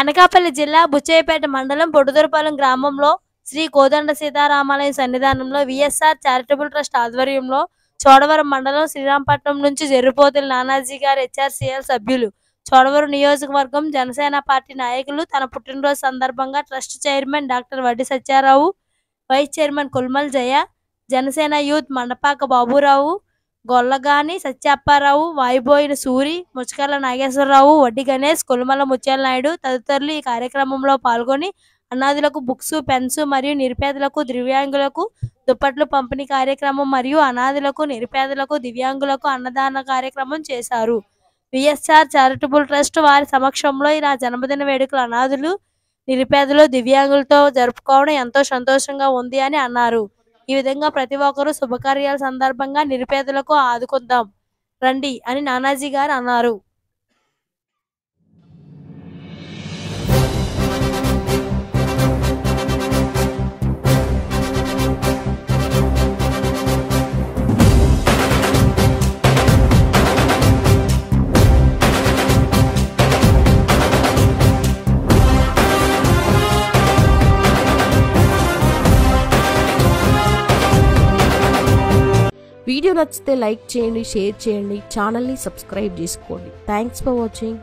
అనకాపల్లి జిల్లా బుచ్చయ్యపేట మండలం పొడుదూరుపాలెం గ్రామంలో శ్రీ కోదండ సీతారామాలయ సన్నిధానంలో విఎస్ఆర్ చారిటబుల్ ట్రస్ట్ ఆధ్వర్యంలో చోడవరం మండలం శ్రీరాంపట్నం నుంచి జర్రిపోతుల నానాజీ గారు హెచ్ఆర్సీఎల్ సభ్యులు, చోడవరం నియోజకవర్గం జనసేన పార్టీ నాయకులు తన పుట్టినరోజు సందర్భంగా ట్రస్ట్ చైర్మన్ డాక్టర్ వడ్డి సత్యారావు, వైస్ చైర్మన్ కుల్మల్ జయ, జనసేన యూత్ మండపాక బాబురావు, గొల్లగాని సత్యప్పారావు, వాయిబోయిన సూరి, ముచ్చకర్ల నాగేశ్వరరావు, వడ్డి గణేష్, కొలుమల ముత్యాల నాయుడు తదితరులు ఈ కార్యక్రమంలో పాల్గొని అనాథులకు బుక్స్, పెన్స్ మరియు నిరుపేదలకు దివ్యాంగులకు దుప్పట్లు పంపిణీ కార్యక్రమం మరియు అనాథులకు, నిరుపేదలకు, దివ్యాంగులకు అన్నదాన కార్యక్రమం చేశారు. విఎస్ఆర్ చారిటబుల్ ట్రస్ట్ వారి సమక్షంలో నా జన్మదిన వేడుకలు అనాథులు, నిరుపేదలు, దివ్యాంగులతో జరుపుకోవడం ఎంతో సంతోషంగా ఉంది అని అన్నారు. ఈ విధంగా ప్రతి ఒక్కరూ శుభకార్యాల సందర్భంగా నిరుపేదలకు ఆదుకుందాం రండి అని నానాజీ గారు అన్నారు. వీడియో నచ్చితే లైక్ చేయండి, షేర్ చేయండి, ఛానల్ని సబ్స్క్రైబ్ చేసుకోండి. Thanks for watching.